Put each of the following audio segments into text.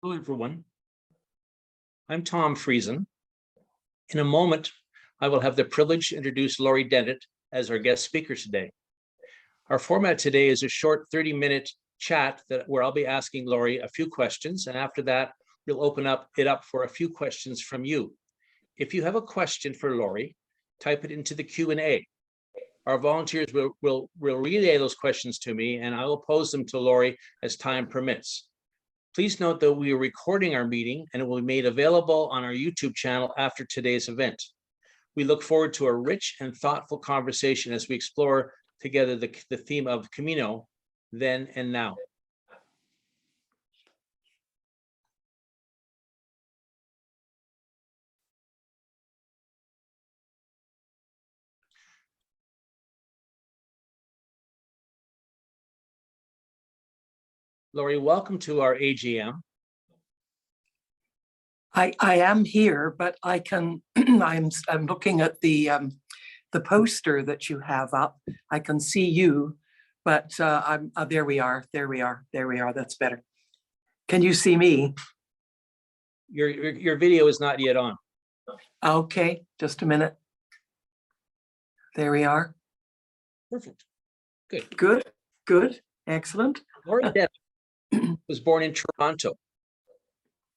Hello, everyone. I'm Tom Friesen. In a moment, I will have the privilege to introduce Laurie Dennett as our guest speaker today. Our format today is a short 30-minute chat where I'll be asking Laurie a few questions, and after that, we'll open it up for a few questions from you. If you have a question for Laurie, type it into the Q&A. Our volunteers will relay those questions to me, and I will pose them to Laurie as time permits. Please note that we are recording our meeting and it will be made available on our YouTube channel after today's event. We look forward to a rich and thoughtful conversation as we explore together the theme of Camino, then and now. Laurie, welcome to our AGM. I am here, but I can. I'm looking at the poster that you have up. I can see you, but there we are. There we are. There we are. That's better. Can you see me? Your video is not yet on. Okay, just a minute. There we are. Perfect. Good. Good. Good. Excellent. Laurie Dennett was born in Toronto.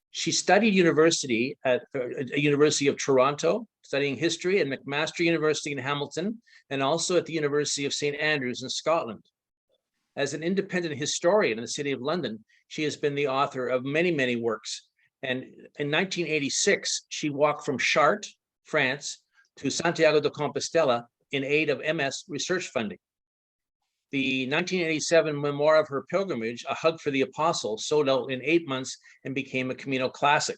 She studied university at the University of Toronto, studying history at McMaster University in Hamilton, and also at the University of St. Andrews in Scotland. As an independent historian in the City of London, she has been the author of many, many works. And in 1986, she walked from Chartres, France, to Santiago de Compostela in aid of MS research funding. The 1987 memoir of her pilgrimage, A Hug for the Apostle, sold out in 8 months and became a Camino classic.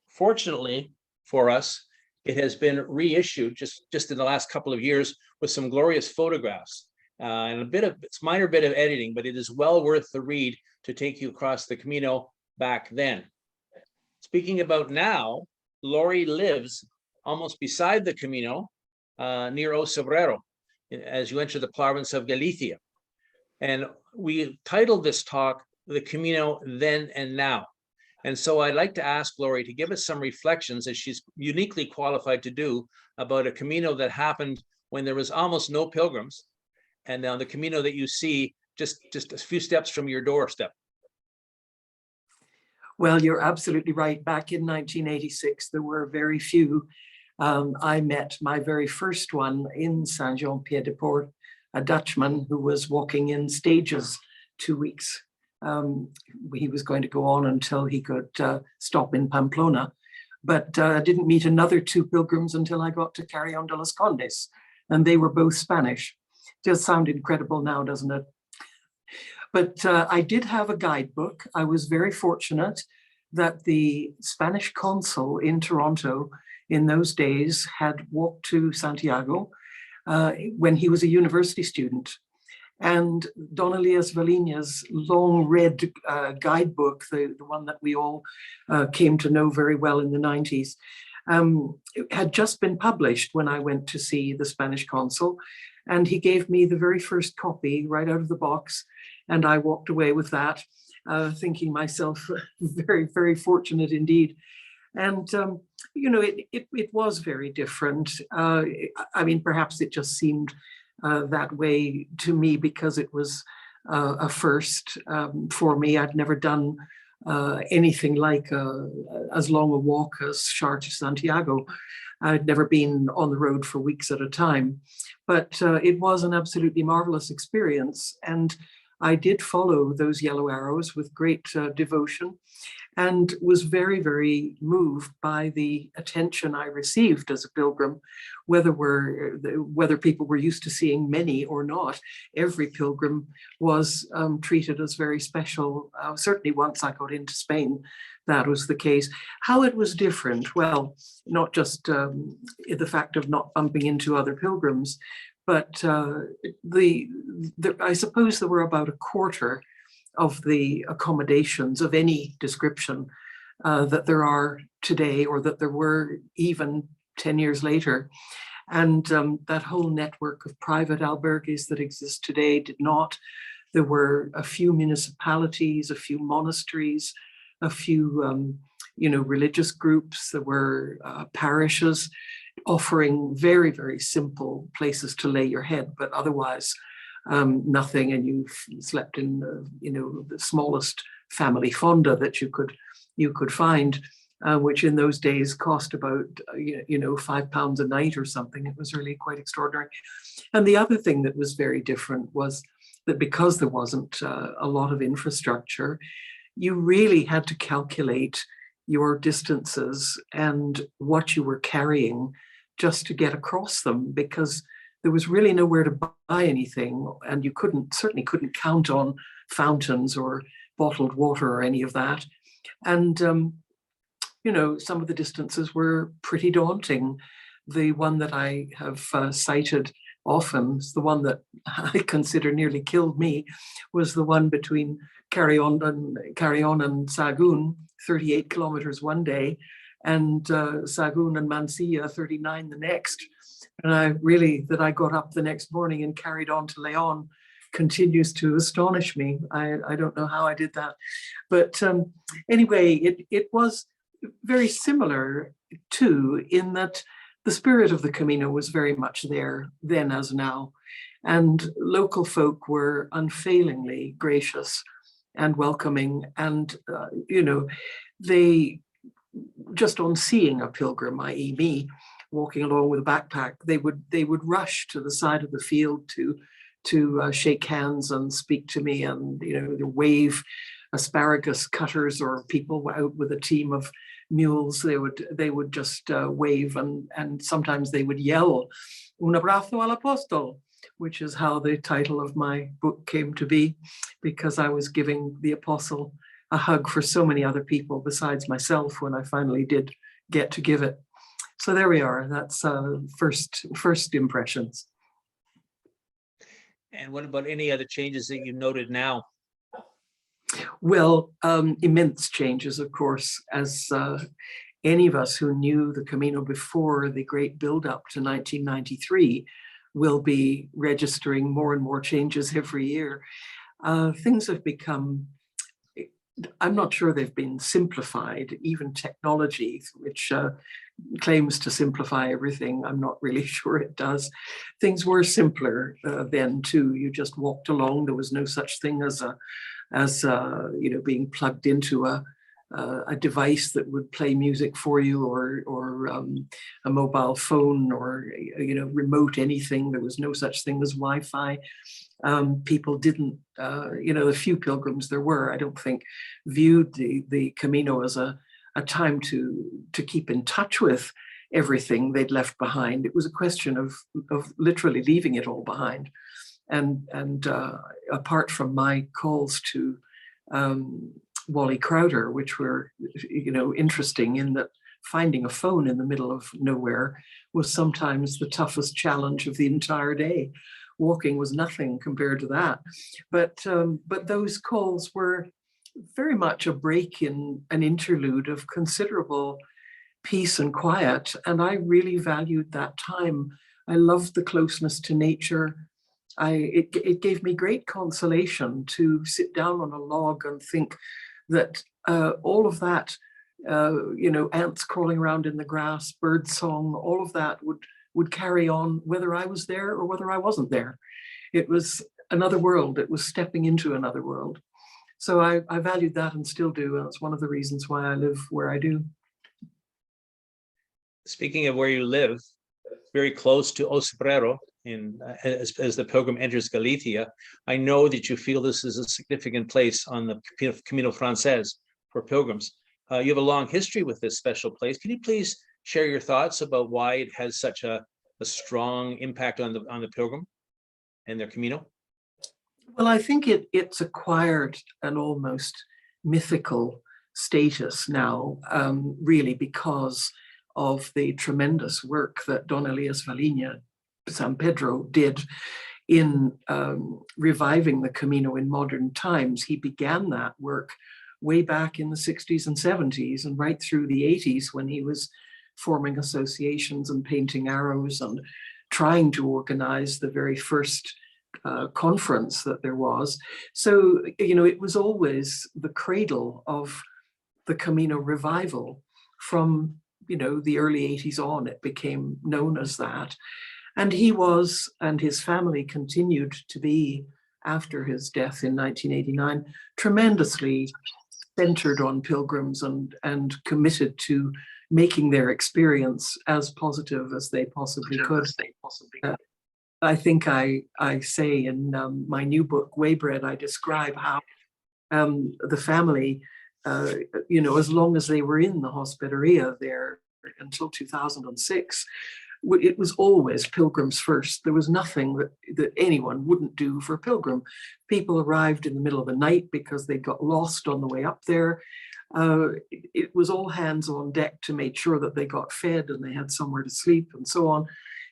Fortunately for us, it has been reissued just in the last couple of years with some glorious photographs and it's minor bit of editing, but it is well worth the read to take you across the Camino back then. Speaking about now, Laurie lives almost beside the Camino near Osobrero, as you enter the province of Galicia. And we titled this talk, The Camino Then and Now. And so I'd like to ask Laurie to give us some reflections, as she's uniquely qualified to do, about a Camino that happened when there was almost no pilgrims, and now the Camino that you see just a few steps from your doorstep. Well, you're absolutely right. Back in 1986, there were very few. I met my very first one in Saint-Jean-Pied-de-Port, a Dutchman who was walking in stages 2 weeks. He was going to go on until he could stop in Pamplona, but I didn't meet another 2 pilgrims until I got to Carrion de los Condes, and they were both Spanish. Does sound incredible now, doesn't it? But I did have a guidebook. I was very fortunate that the Spanish consul in Toronto in those days had walked to Santiago when he was a university student. And Don Elias Valina's long red guidebook, the one that we all came to know very well in the 90s, had just been published when I went to see the Spanish consul. And he gave me the very first copy right out of the box. And I walked away with that, thinking myself very, very fortunate indeed. And, you know, it was very different. I mean, perhaps it just seemed that way to me because it was a first for me. I'd never done anything like as long a walk as Chartres to Santiago. I'd never been on the road for weeks at a time, but it was an absolutely marvelous experience. And I did follow those yellow arrows with great devotion and was very, very moved by the attention I received as a pilgrim, whether people were used to seeing many or not. Every pilgrim was treated as very special. Certainly once I got into Spain, that was the case. How it was different, well, not just the fact of not bumping into other pilgrims, but I suppose there were about a quarter of the accommodations of any description that there are today, or that there were even 10 years later. And that whole network of private albergues that exist today did not. There were a few municipalities, a few monasteries, a few, religious groups. There were parishes offering very, very simple places to lay your head, but otherwise nothing. And you slept in, the smallest family fonda that you could find, which in those days cost about, £5 a night or something. It was really quite extraordinary. And the other thing that was very different was that because there wasn't a lot of infrastructure, you really had to calculate your distances and what you were carrying just to get across them, because there was really nowhere to buy anything, and you certainly couldn't count on fountains or bottled water or any of that. And some of the distances were pretty daunting. The one that I have cited often, is the one that I consider nearly killed me, was the one between Carrion and Sagoon, 38 kilometers one day, and Sagoon and Mansilla, 39 the next. And I got up the next morning and carried on to Leon continues to astonish me. I don't know how I did that. But anyway, it was very similar too, in that the spirit of the Camino was very much there then as now. And local folk were unfailingly gracious and welcoming. And, they, just on seeing a pilgrim, i.e. me, walking along with a backpack, they would rush to the side of the field to shake hands and speak to me, and wave. Asparagus cutters or people out with a team of mules, they would just wave, and sometimes they would yell "Un abrazo al apóstol," which is how the title of my book came to be, because I was giving the apostle a hug for so many other people besides myself when I finally did get to give it. So there we are. That's first impressions. And what about any other changes that you noted now? Well, immense changes, of course, as any of us who knew the Camino before the great build-up to 1993 will be registering more and more changes every year. Things have become, I'm not sure they've been simplified. Even technology, which claims to simplify everything, I'm not really sure it does. Things were simpler then too. You just walked along. There was no such thing as being plugged into a device that would play music for you, or a mobile phone, or remote anything. There was no such thing as Wi-Fi. People didn't, the few pilgrims there were, I don't think, viewed the Camino as a time to keep in touch with everything they'd left behind. It was a question of literally leaving it all behind. And apart from my calls to Wally Crowder, which were, interesting in that finding a phone in the middle of nowhere was sometimes the toughest challenge of the entire day. Walking was nothing compared to that. But those calls were very much a break in an interlude of considerable peace and quiet. And I really valued that time. I loved the closeness to nature. It gave me great consolation to sit down on a log and think that all of that, ants crawling around in the grass, bird song, all of that would carry on whether I was there or whether I wasn't there. It was another world. It was stepping into another world. So I valued that and still do. And it's one of the reasons why I live where I do. Speaking of where you live, very close to Osbrero, as the pilgrim enters Galicia, I know that you feel this is a significant place on the Camino Frances for pilgrims. You have a long history with this special place. Can you please share your thoughts about why it has such a strong impact on the pilgrim and their Camino? Well, I think it's acquired an almost mythical status now, really because of the tremendous work that Don Elias Valiña San Pedro did in reviving the Camino in modern times. He began that work way back in the 60s and 70s and right through the 80s when he was forming associations and painting arrows and trying to organize the very first conference that there was. So, it was always the cradle of the Camino revival from, the early 80s on. It became known as that. And he was, and his family continued to be, after his death in 1989, tremendously centered on pilgrims and committed to making their experience as positive as they possibly could. I think I say in my new book, Waybread, I describe how the family, as long as they were in the hospederia there until 2006, it was always pilgrims first. There was nothing that anyone wouldn't do for a pilgrim. People arrived in the middle of the night because they got lost on the way up there. It was all hands on deck to make sure that they got fed and they had somewhere to sleep and so on.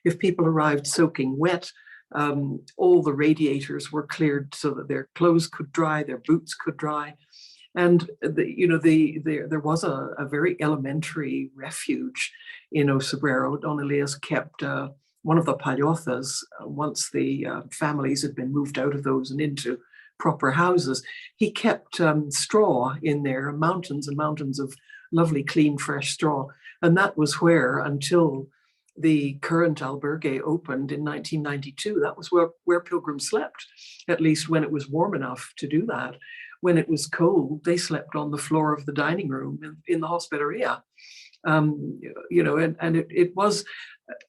If people arrived soaking wet, all the radiators were cleared so that their clothes could dry, their boots could dry. And there was a very elementary refuge in Osabrero. Don Elias kept one of the palhotas once the families had been moved out of those and into proper houses. He kept straw in there, mountains and mountains of lovely, clean, fresh straw. And that was where, until the current albergue opened in 1992, that was where pilgrims slept, at least when it was warm enough to do that. When it was cold, they slept on the floor of the dining room in the hospederia. And it was,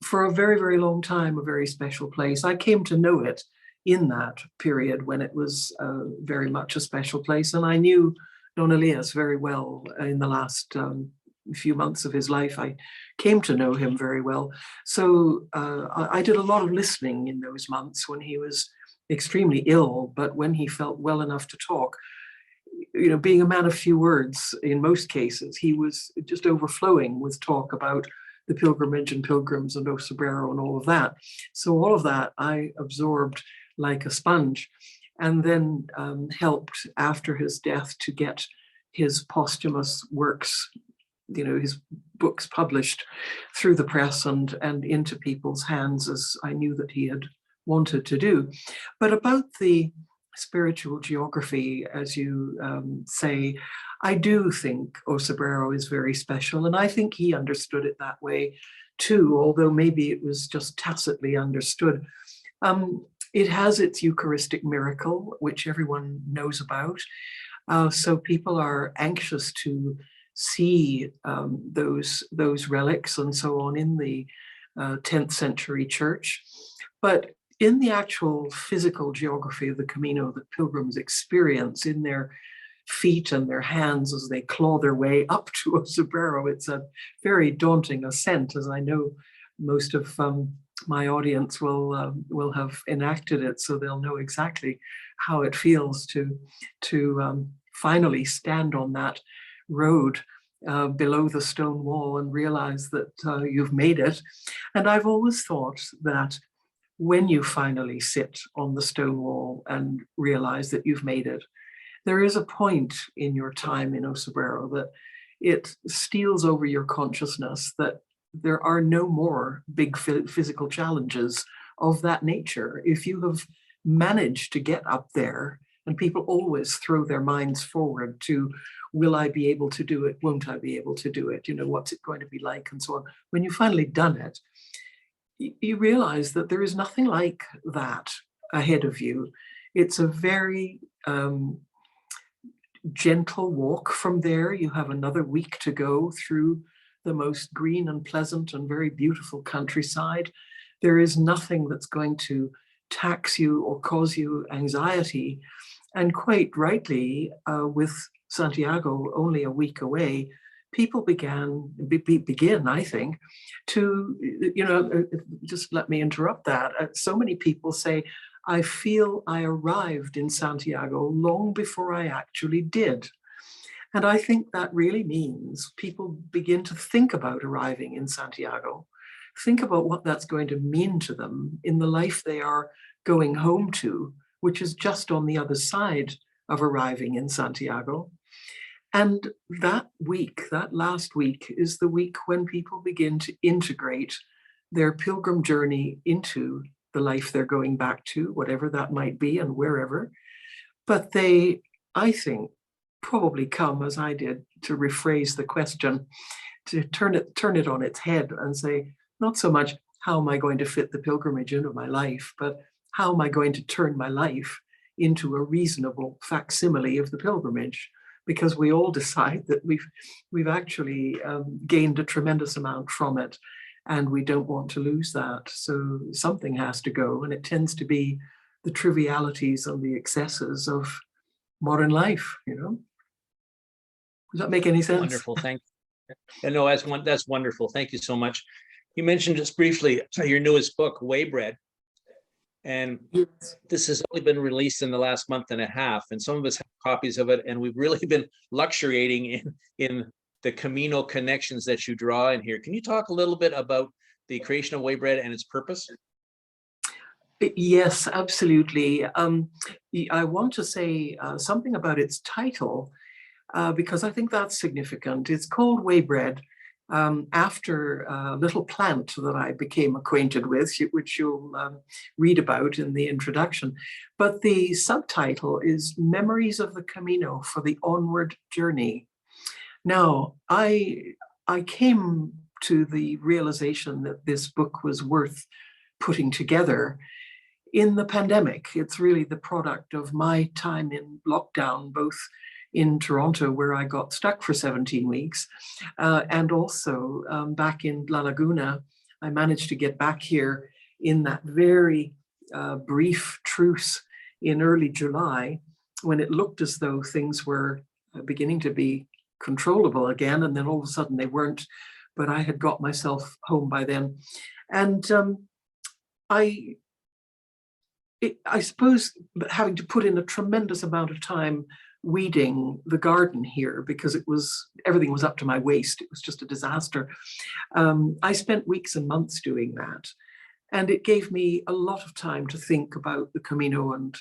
for a very, very long time, a very special place. I came to know it in that period when it was very much a special place. And I knew Don Elias very well in the last few months of his life. I came to know him very well. So I did a lot of listening in those months when he was extremely ill, but when he felt well enough to talk, being a man of few words in most cases, he was just overflowing with talk about the pilgrimage and pilgrims and Osabrero and all of that. So all of that I absorbed like a sponge, and then helped after his death to get his posthumous works, his books published through the press and into people's hands, as I knew that he had wanted to do. But about the spiritual geography, as you say, I do think Osabrero is very special, and I think he understood it that way too, although maybe it was just tacitly understood. It has its Eucharistic miracle, which everyone knows about. So people are anxious to see those relics and so on in the 10th century church. But in the actual physical geography of the Camino that pilgrims experience in their feet and their hands as they claw their way up to Osabrero, it's a very daunting ascent, as I know most of my audience will have enacted it, so they'll know exactly how it feels to finally stand on that road below the stone wall and realize that you've made it. And I've always thought that when you finally sit on the stone wall and realize that you've made it, there is a point in your time in Osabrero that it steals over your consciousness that there are no more big physical challenges of that nature. If you have managed to get up there, and people always throw their minds forward to, will I be able to do it? Won't I be able to do it? What's it going to be like? And so on. When you've finally done it, you realize that there is nothing like that ahead of you. It's a very gentle walk from there. You have another week to go through the most green and pleasant and very beautiful countryside. There is nothing that's going to tax you or cause you anxiety. And quite rightly, with Santiago only a week away, people begin, I think, to, just let me interrupt that. So many people say, I feel I arrived in Santiago long before I actually did. And I think that really means people begin to think about arriving in Santiago, think about what that's going to mean to them in the life they are going home to, which is just on the other side of arriving in Santiago. And that week, that last week, is the week when people begin to integrate their pilgrim journey into the life they're going back to, whatever that might be and wherever. But they, I think, probably come, as I did, to rephrase the question, to turn it on its head and say, not so much how am I going to fit the pilgrimage into my life, but how am I going to turn my life into a reasonable facsimile of the pilgrimage? Because we all decide that we've actually gained a tremendous amount from it, and we don't want to lose that. So something has to go, and it tends to be the trivialities and the excesses of modern life, you know. Does that make any sense? Wonderful, thank you. And no, that's wonderful. Thank you so much. You mentioned just briefly your newest book, Waybread, and Yes. this has only been released in the last month and a half, and some of us have copies of it, and we've really been luxuriating in the Camino connections that you draw in here. Can you talk a little bit about the creation of Waybread and its purpose? Yes, absolutely. I want to say something about its title, because I think that's significant. It's called Waybread, after a little plant that I became acquainted with, which you'll read about in the introduction. But the subtitle is Memories of the Camino for the Onward Journey. Now, I came to the realization that this book was worth putting together in the pandemic. It's really the product of my time in lockdown, both in Toronto, where I got stuck for 17 weeks, and also back in La Laguna. I managed to get back here in that very brief truce in early July, when it looked as though things were beginning to be controllable again, and then all of a sudden they weren't, but I had got myself home by then. And I suppose having to put in a tremendous amount of time weeding the garden here, because everything was up to my waist. It was just a disaster. I spent weeks and months doing that. And it gave me a lot of time to think about the Camino and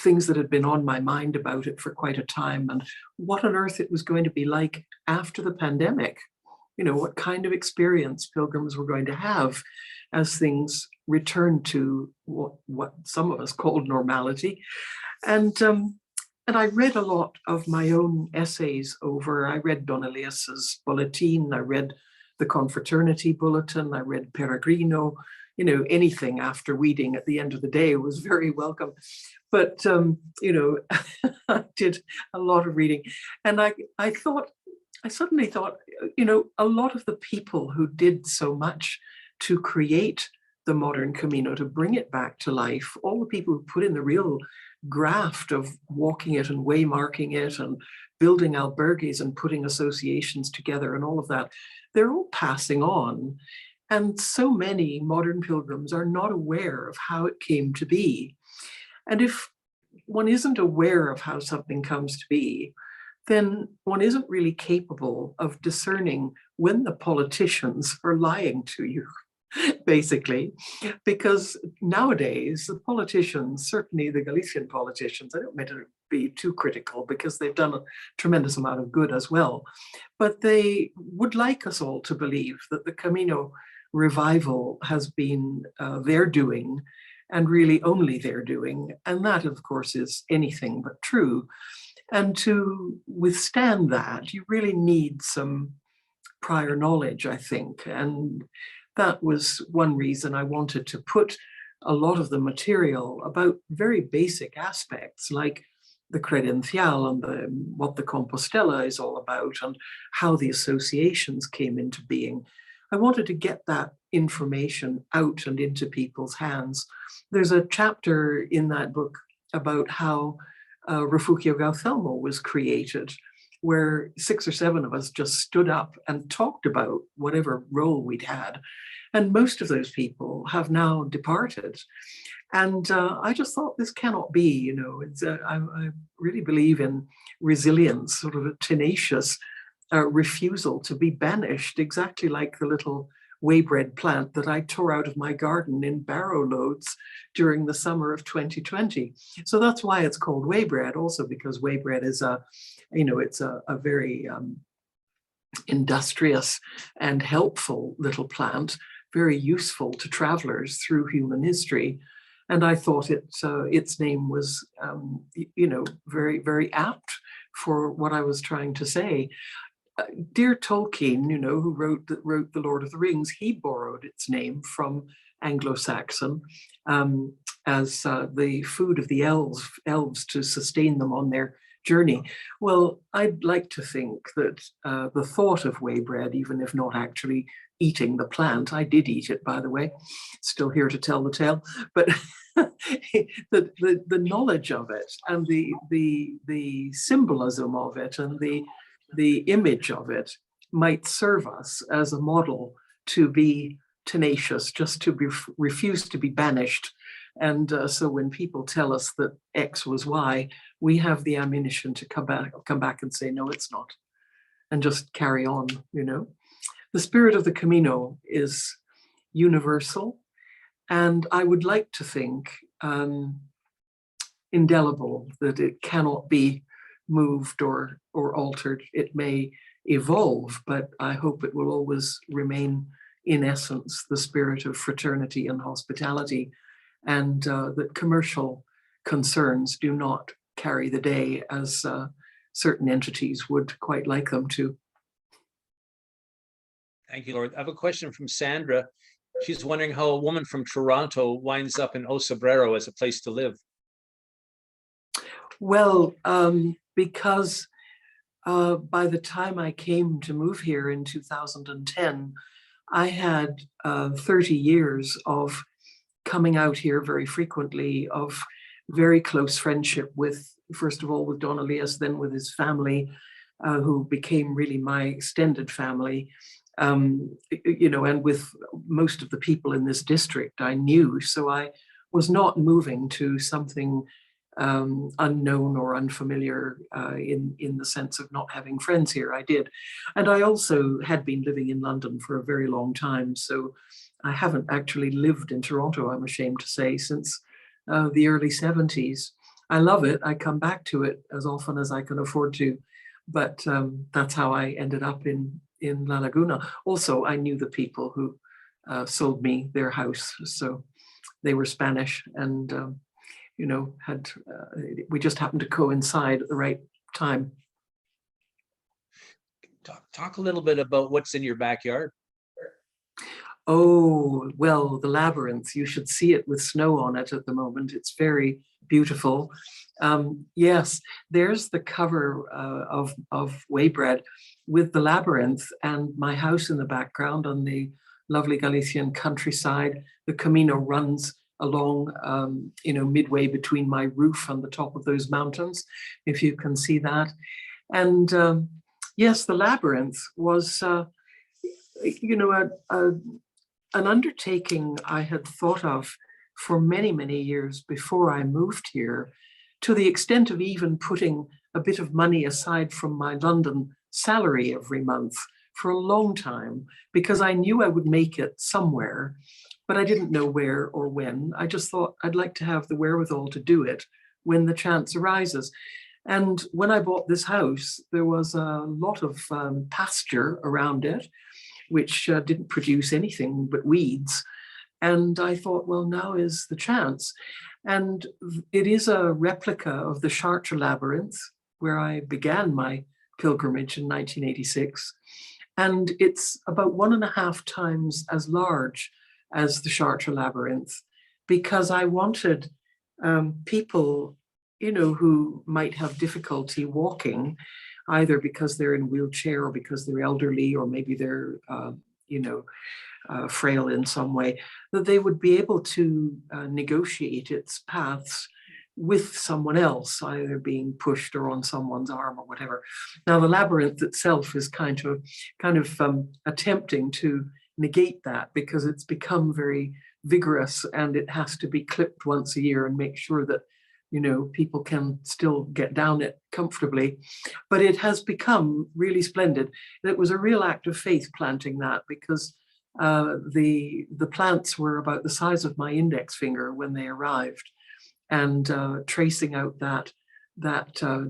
things that had been on my mind about it for quite a time, and what on earth it was going to be like after the pandemic. You know, what kind of experience pilgrims were going to have as things returned to what some of us called normality. And I read a lot of my own essays over. I read Don Elias's Bulletin, I read the Confraternity Bulletin, I read Peregrino. You know, anything after weeding at the end of the day was very welcome. But, you know, I did a lot of reading. And I suddenly thought, you know, a lot of the people who did so much to create the modern Camino, to bring it back to life, all the people who put in the real graft of walking it and waymarking it and building albergues and putting associations together and all of that, they're all passing on. And so many modern pilgrims are not aware of how it came to be. And if one isn't aware of how something comes to be, then one isn't really capable of discerning when the politicians are lying to you, basically. Because nowadays, the politicians, certainly the Galician politicians, I don't mean to be too critical because they've done a tremendous amount of good as well, but they would like us all to believe that the Camino revival has been their doing, and really only their doing. And that, of course, is anything but true. And to withstand that, you really need some prior knowledge, I think. And that was one reason I wanted to put a lot of the material about very basic aspects, like the credencial and what the Compostela is all about and how the associations came into being. I wanted to get that information out and into people's hands. There's a chapter in that book about how Refugio Gauthelmo was created, where 6 or 7 of us just stood up and talked about whatever role we'd had. And most of those people have now departed. And I just thought, this cannot be, you know, I really believe in resilience, sort of a tenacious refusal to be banished, exactly like the little waybread plant that I tore out of my garden in barrow loads during the summer of 2020. So that's why it's called waybread, also because waybread is it's a very industrious and helpful little plant, very useful to travelers through human history. And I thought its name was, very, very apt for what I was trying to say. Dear Tolkien, you know, who wrote The Lord of the Rings, he borrowed its name from Anglo-Saxon as the food of the elves to sustain them on their journey. Well, I'd like to think that the thought of whey bread, even if not actually eating the plant, I did eat it, by the way, still here to tell the tale, but the knowledge of it and the symbolism of it and the image of it might serve us as a model to be tenacious, just to refuse to be banished. And so when people tell us that X was Y, we have the ammunition to come back and say, no, it's not, and just carry on, you know. The spirit of the Camino is universal, and I would like to think indelible, that it cannot be moved or altered. It may evolve, but I hope it will always remain, in essence, the spirit of fraternity and hospitality, and that commercial concerns do not carry the day as certain entities would quite like them to. Thank you, Laurie. I have a question from Sandra. She's wondering how a woman from Toronto winds up in Osabrero as a place to live. Well, because by the time I came to move here in 2010, I had 30 years of coming out here very frequently, of very close friendship with, first of all, with Don Elias, then with his family, who became really my extended family. You know, and with most of the people in this district I knew. So I was not moving to something unknown or unfamiliar in the sense of not having friends here. I did. And I also had been living in London for a very long time. So I haven't actually lived in Toronto, I'm ashamed to say, since the early 70s. I love it. I come back to it as often as I can afford to. But that's how I ended up in La Laguna. Also, I knew the people who sold me their house. So they were Spanish, and you know, we just happened to coincide at the right time. Talk a little bit about what's in your backyard. Oh, well, the labyrinth, you should see it with snow on it at the moment. It's very beautiful. Yes, there's the cover of Whey Bread with the labyrinth and my house in the background on the lovely Galician countryside. The Camino runs along, you know, midway between my roof and the top of those mountains, if you can see that. And yes, the labyrinth was, you know, an undertaking I had thought of for many, many years before I moved here, to the extent of even putting a bit of money aside from my London salary every month for a long time, because I knew I would make it somewhere, but I didn't know where or when. I just thought I'd like to have the wherewithal to do it when the chance arises. And when I bought this house, there was a lot of pasture around it, which didn't produce anything but weeds. And I thought, well, now is the chance. And it is a replica of the Chartres Labyrinth, where I began my pilgrimage in 1986. And it's about 1.5 times as large as the Chartres Labyrinth, because I wanted people, you know, who might have difficulty walking, either because they're in a wheelchair or because they're elderly, or maybe they're, you know, frail in some way, that they would be able to negotiate its paths with someone else, either being pushed or on someone's arm or whatever. Now, the labyrinth itself is kind of attempting to negate that, because it's become very vigorous and it has to be clipped once a year and make sure that, you know, people can still get down it comfortably. But it has become really splendid. It was a real act of faith planting that, because the plants were about the size of my index finger when they arrived, and tracing out that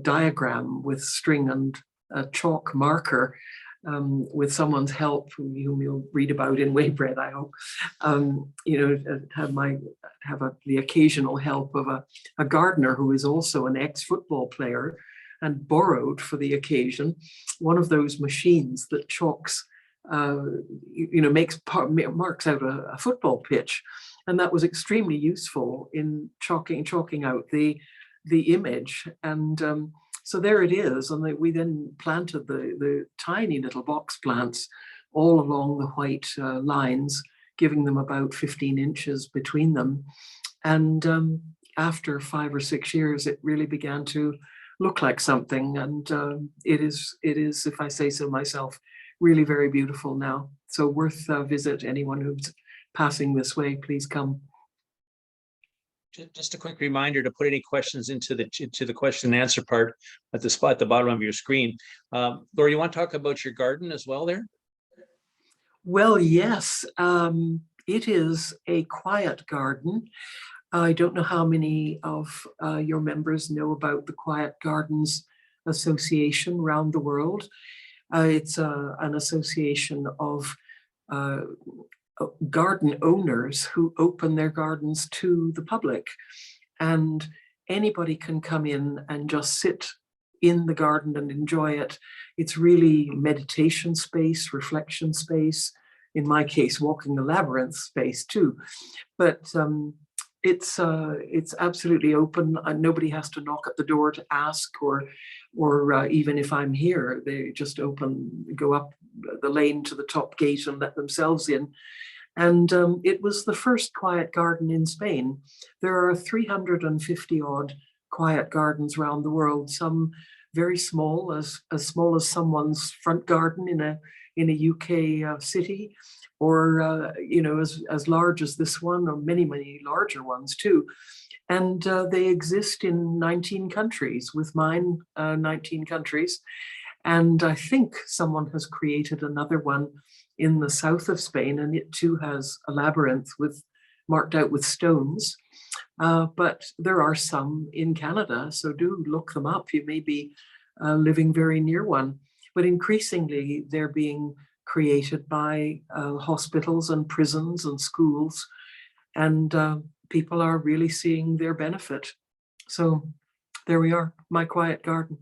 diagram with string and a chalk marker, with someone's help, whom you'll read about in Whey Bread, I hope. You know, have the occasional help of a gardener who is also an ex-football player, and borrowed for the occasion one of those machines that chalks, marks out a football pitch. And that was extremely useful in chalking out the image. And so there it is. And we then planted the tiny little box plants all along the white lines, giving them about 15 inches between them. And after 5 or 6 years, it really began to look like something. And it is, if I say so myself, really very beautiful now. So worth a visit. Anyone who's passing this way, please come. Just a quick reminder to put any questions into the question and answer part at the spot at the bottom of your screen. Laurie, you want to talk about your garden as well there? Well, yes, it is a quiet garden. I don't know how many of your members know about the Quiet Gardens Association around the world. It's an association of garden owners who open their gardens to the public, and anybody can come in and just sit in the garden and enjoy it. It's really meditation space, reflection space, in my case, walking the labyrinth space too. But it's absolutely open, and nobody has to knock at the door to ask, or even if I'm here, they just go up the lane to the top gate and let themselves in. And it was the first quiet garden in Spain. There are 350 odd quiet gardens around the world, some very small, as small as someone's front garden in a UK city, or as large as this one, or many larger ones too. And they exist in 19 countries, with mine 19 countries. And I think someone has created another one in the south of Spain, and it too has a labyrinth marked out with stones. But there are some in Canada, so do look them up. You may be living very near one. But increasingly, they're being created by hospitals and prisons and schools, and people are really seeing their benefit. So there we are, my quiet garden.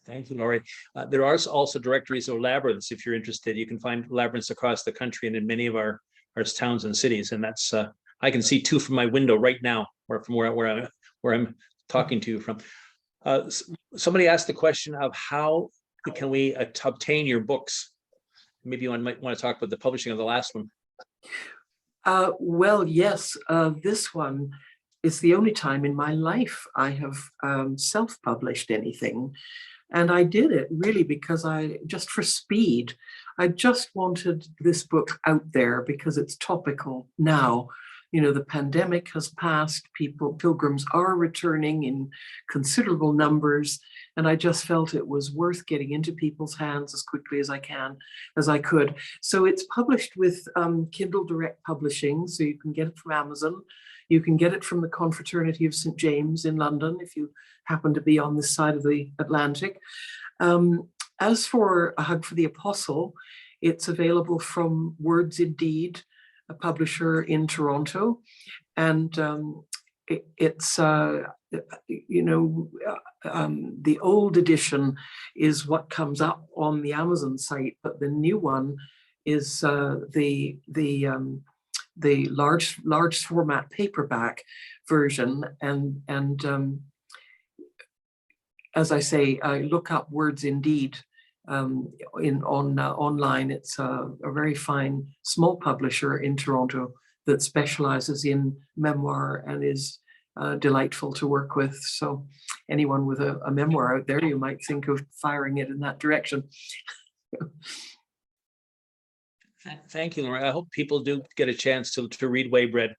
Thank you, Laurie. There are also directories of labyrinths. If you're interested, you can find labyrinths across the country and in many of our towns and cities. And that's I can see 2 from my window right now, or from where I'm talking to you from. Somebody asked the question of how can we obtain your books? Maybe you might want to talk about the publishing of the last one. Well, yes, this one is the only time in my life I have self-published anything. And I did it really because just for speed, I just wanted this book out there because it's topical now. The pandemic has passed, pilgrims are returning in considerable numbers, and I just felt it was worth getting into people's hands as quickly as I could. So it's published with Kindle Direct Publishing, so you can get it from Amazon. You can get it from the Confraternity of St. James in London, if you happen to be on this side of the Atlantic. As for A Hug for the Apostle, it's available from Words Indeed, a publisher in Toronto, and it's the old edition is what comes up on the Amazon site, but the new one is the large format paperback version, and as I say, I look up Words Indeed online. It's a very fine small publisher in Toronto that specializes in memoir and is delightful to work with. So anyone with a memoir out there, you might think of firing it in that direction. Thank you, Laurie. I hope people do get a chance to read Waybread.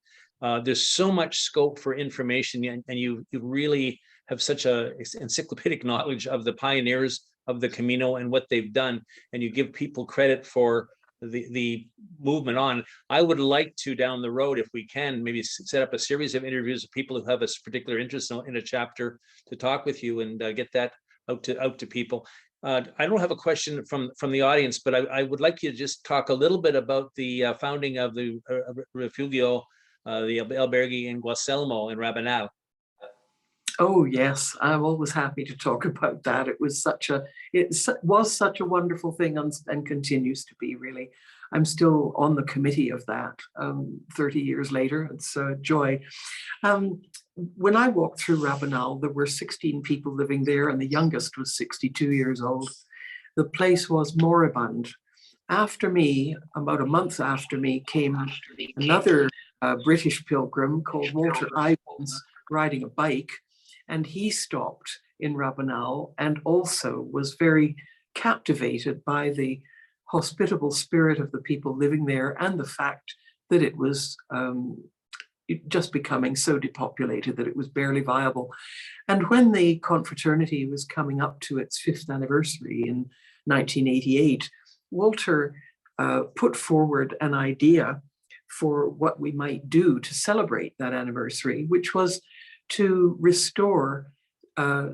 There's so much scope for information, and you really have such a encyclopedic knowledge of the pioneers of the Camino and what they've done, and you give people credit for the movement on. I would like to, down the road, if we can, maybe set up a series of interviews of people who have a particular interest in a chapter to talk with you and get that out to people. I don't have a question from the audience, but I would like you to just talk a little bit about the founding of the Refugio, the albergue in Guaselmo in Rabanal. Oh yes, I'm always happy to talk about that. Was such a wonderful thing, and continues to be, really. I'm still on the committee of that 30 years later. It's a joy. When I walked through Ravenel, there were 16 people living there, and the youngest was 62 years old. The place was moribund. After me, about a month after me, came another British pilgrim called Walter Ivans, riding a bike, and he stopped in Ravenel and also was very captivated by the hospitable spirit of the people living there, and the fact that it was just becoming so depopulated that it was barely viable. And when the confraternity was coming up to its 5th anniversary in 1988, Walter put forward an idea for what we might do to celebrate that anniversary, which was to restore a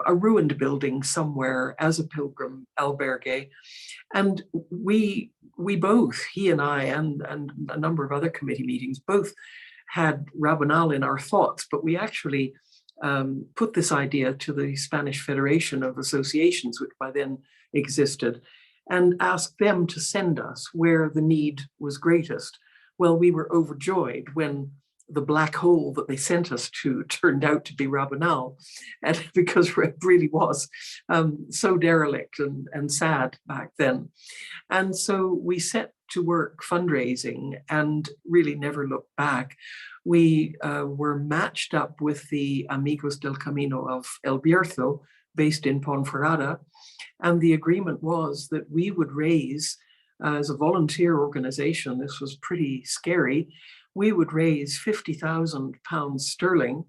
ruined building somewhere as a pilgrim albergue. And we both, he and I, and a number of other committee meetings, both had Ravenel in our thoughts, but we actually put this idea to the Spanish Federation of Associations, which by then existed, and asked them to send us where the need was greatest. Well, we were overjoyed when the black hole that they sent us to turned out to be Ravenel, and because it really was so derelict and sad back then. And so we set to work fundraising and really never looked back. We were matched up with the Amigos del Camino of El Bierzo, based in Ponferrada, and the agreement was that we would raise, as a volunteer organization, this was pretty scary, we would raise £50,000 sterling,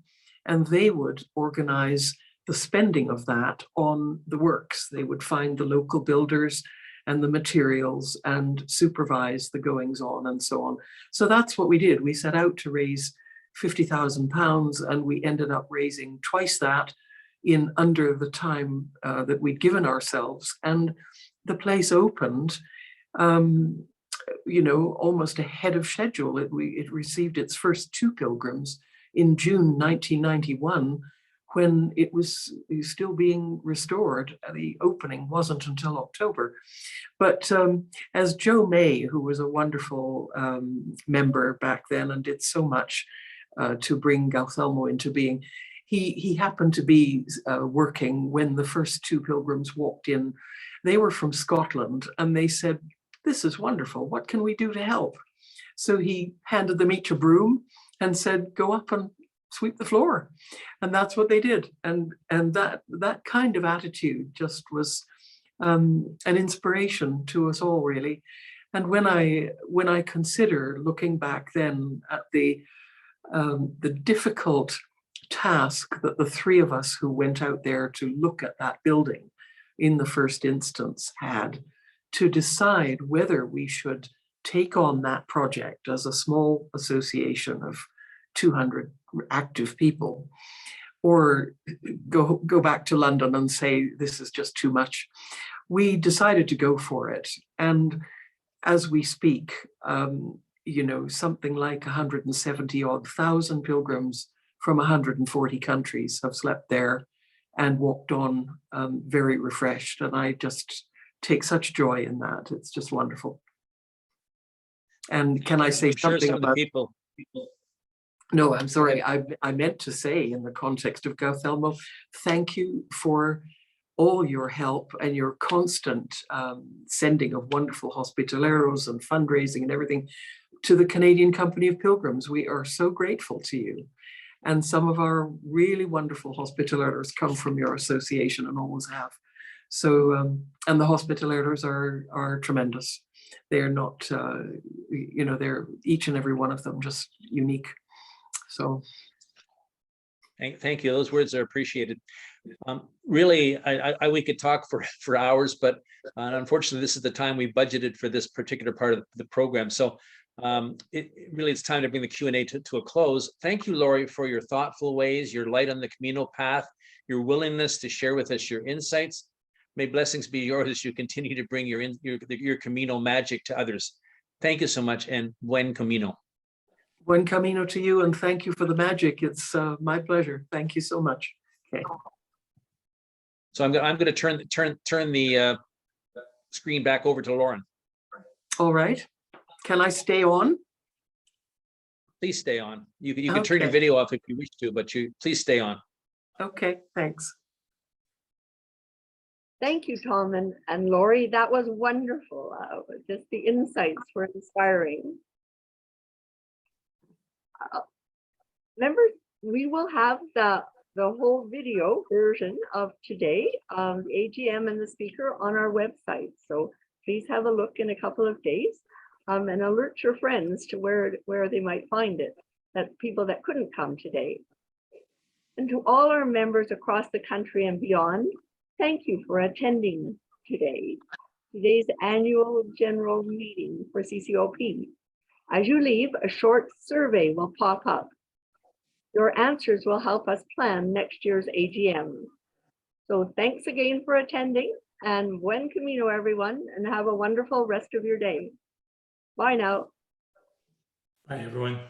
and they would organize the spending of that on the works. They would find the local builders and the materials and supervise the goings on and so on. So that's what we did. We set out to raise £50,000, and we ended up raising twice that in under the time that we'd given ourselves. And the place opened, almost ahead of schedule. It received its first 2 pilgrims in June 1991, when it was still being restored. The opening wasn't until October. But as Joe May, who was a wonderful member back then and did so much to bring Gauthelmo into being, he happened to be working when the first 2 pilgrims walked in. They were from Scotland, and they said, "This is wonderful. What can we do to help?" So he handed them each a broom and said, "Go up and sweep the floor." And that's what they did. And that kind of attitude just was an inspiration to us all, really. And when I consider looking back then at the difficult task that the 3 of us who went out there to look at that building in the first instance had, to decide whether we should take on that project as a small association of 200 active people, or go back to London and say, this is just too much. We decided to go for it. And as we speak, something like 170,000 pilgrims from 140 countries have slept there and walked on very refreshed. And I just take such joy in that. It's just wonderful. And can I say something about people? No, I'm sorry. I meant to say, in the context of Gauthelmo, thank you for all your help and your constant sending of wonderful hospitaleros and fundraising and everything to the Canadian Company of Pilgrims. We are so grateful to you. And some of our really wonderful hospitaleros come from your association and always have. So, and the hospitaleros are tremendous. They're not, they're each and every one of them just unique. So. Thank you. Those words are appreciated. Really, we could talk for hours, but unfortunately, this is the time we budgeted for this particular part of the program. So it's time to bring the Q&A to a close. Thank you, Laurie, for your thoughtful ways, your light on the Camino path, your willingness to share with us your insights. May blessings be yours as you continue to bring your Camino magic to others. Thank you so much, and buen Camino. Buen Camino to you, and thank you for the magic. It's my pleasure. Thank you so much. Okay. So I'm gonna turn the screen back over to Lauren. All right. Can I stay on? Please stay on. You can turn your Okay. video off if you wish to, but please stay on. Okay, thanks. Thank you, Tom and Laurie. That was wonderful. Just the insights were inspiring. Members, we will have the whole video version of today, the AGM and the speaker on our website. So please have a look in a couple of days and alert your friends to where they might find it, that people that couldn't come today. And to all our members across the country and beyond, thank you for attending today's annual general meeting for CCoP. As you leave, a short survey will pop up. Your answers will help us plan next year's AGM. So thanks again for attending, and buen camino, everyone, and have a wonderful rest of your day. Bye now. Bye, everyone.